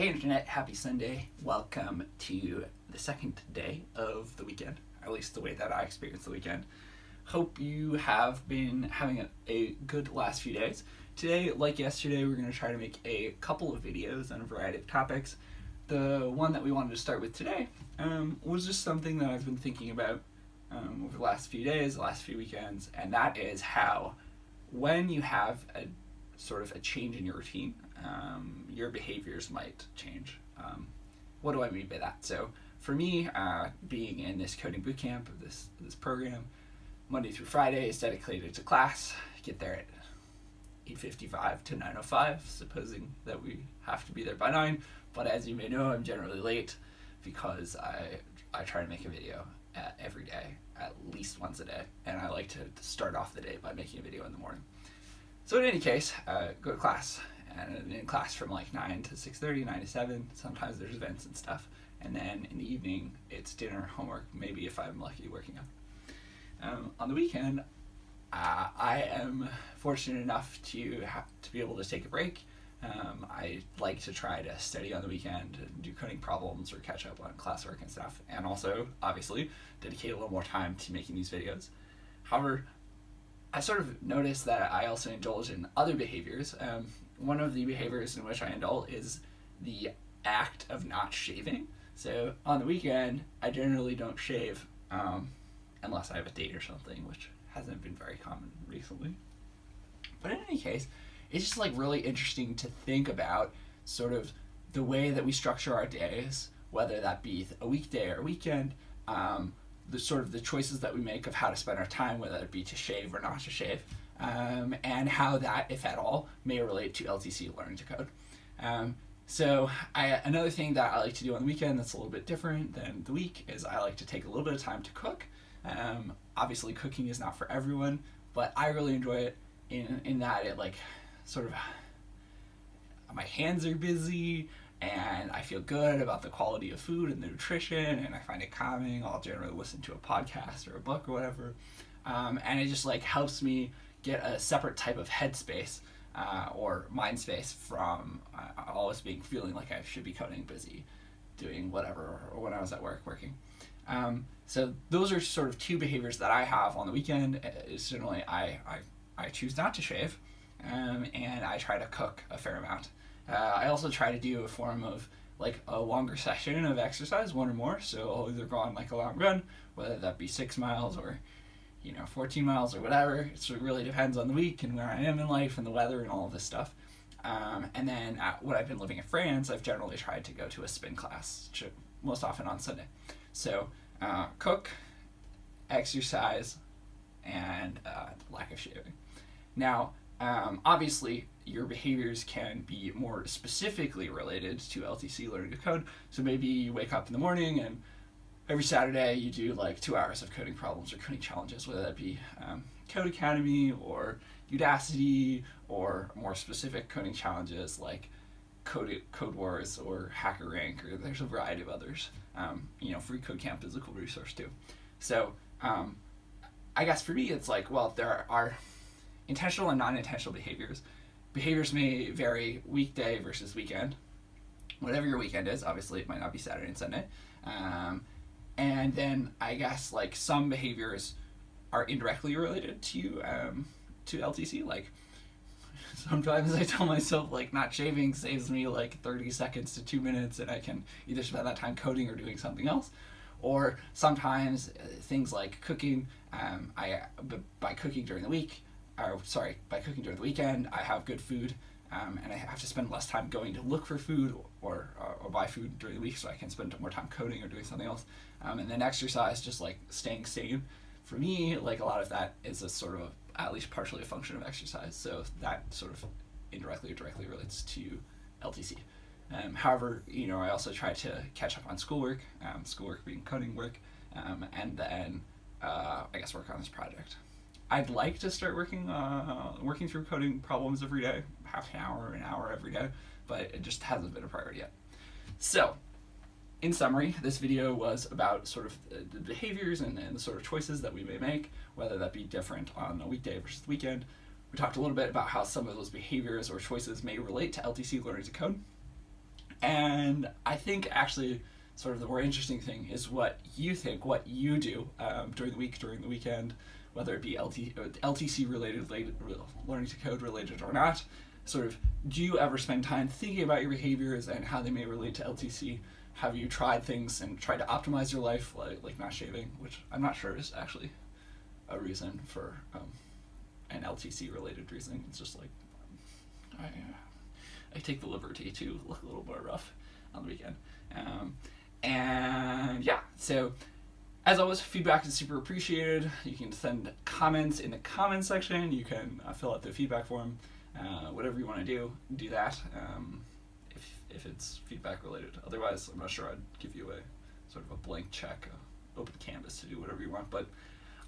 Hey Internet, happy Sunday. Welcome to the second day of the weekend, at least the way that I experienced the weekend. Hope you have been having a good last few days. Today, like yesterday, we're going to try to make a couple of videos on a variety of topics. The one that we wanted to start with today was just something that I've been thinking about over the last few days, the last few weekends, and that is how when you have a sort of a change in your routine, your behaviors might change. What do I mean by that? So for me, being in this coding bootcamp, this program, Monday through Friday is dedicated to class. Get there at 8:55 to 9:05, supposing that we have to be there by 9. But as you may know, I'm generally late because I try to make a video every day, at least once a day, and I like to start off the day by making a video in the morning. So in any case, go to class, and in class from like 9 to 6:30, 9 to 7, sometimes there's events and stuff, and then in the evening, it's dinner, homework, maybe if I'm lucky, working out. On the weekend, I am fortunate enough to be able to take a break. I like to try to study on the weekend and do coding problems or catch up on classwork and stuff, and also, obviously, dedicate a little more time to making these videos. However, I sort of noticed that I also indulge in other behaviors. One of the behaviors in which I indulge is the act of not shaving. So on the weekend, I generally don't shave unless I have a date or something, which hasn't been very common recently. But in any case, it's just like really interesting to think about sort of the way that we structure our days, whether that be a weekday or a weekend, the sort of the choices that we make of how to spend our time, whether it be to shave or not to shave, and how that, if at all, may relate to LTC, learning to code. Another thing that I like to do on the weekend that's a little bit different than the week is I like to take a little bit of time to cook. Obviously, cooking is not for everyone, but I really enjoy it in that it like sort of my hands are busy, and I feel good about the quality of food and the nutrition, and I find it calming. I'll generally listen to a podcast or a book or whatever, and it just like helps me get a separate type of headspace or mind space from always feeling like I should be coding, busy, doing whatever, or when I was at work working. So those are sort of two behaviors that I have on the weekend. Certainly, I choose not to shave, and I try to cook a fair amount. I also try to do a form of like a longer session of exercise, one or more. So I'll either go on like a long run, whether that be 6 miles or 14 miles or whatever. It really depends on the week and where I am in life and the weather and all of this stuff. And then when I've been living in France, I've generally tried to go to a spin class, most often on Sunday. So cook, exercise, and lack of shaving. Now, obviously, your behaviors can be more specifically related to LTC, learning to code. So maybe you wake up in the morning and every Saturday you do like 2 hours of coding problems or coding challenges, whether that be Code Academy or Udacity, or more specific coding challenges like Code Wars or HackerRank, or there's a variety of others. Free Code Camp is a cool resource too. So I guess for me it's like, well, there are intentional and non-intentional behaviors. Behaviors may vary weekday versus weekend. Whatever your weekend is, obviously it might not be Saturday and Sunday. And then I guess like some behaviors are indirectly related to LTC. Like sometimes I tell myself like not shaving saves me like 30 seconds to 2 minutes, and I can either spend that time coding or doing something else. Or sometimes things like cooking, by cooking during the weekend, I have good food, and I have to spend less time going to look for food or buy food during the week, so I can spend more time coding or doing something else. And then exercise, just like staying sane. For me, like a lot of that is a sort of at least partially a function of exercise, so that sort of indirectly or directly relates to LTC. However, I also try to catch up on schoolwork being coding work, and then I guess work on this project. I'd like to start working through coding problems every day, half an hour every day, but it just hasn't been a priority yet. So, in summary, this video was about sort of the behaviors and the sort of choices that we may make, whether that be different on a weekday versus the weekend. We talked a little bit about how some of those behaviors or choices may relate to LTC, learning to code. And I think actually sort of the more interesting thing is what you think, what you do during the week, during the weekend, whether it be LTC related, learning to code related or not. Sort of, do you ever spend time thinking about your behaviors and how they may relate to LTC? Have you tried things and tried to optimize your life, like not shaving, which I'm not sure is actually a reason for an LTC related reason. It's just like I take the liberty to look a little more rough on the weekend. And yeah, so as always, feedback is super appreciated. You can send comments in the comments section. You can fill out the feedback form. Whatever you want to do that. If it's feedback related. Otherwise, I'm not sure I'd give you a sort of a blank check, open canvas to do whatever you want. But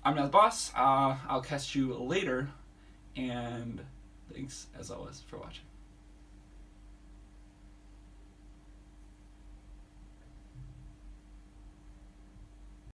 I'm not the boss. I'll catch you later. And thanks, as always, for watching.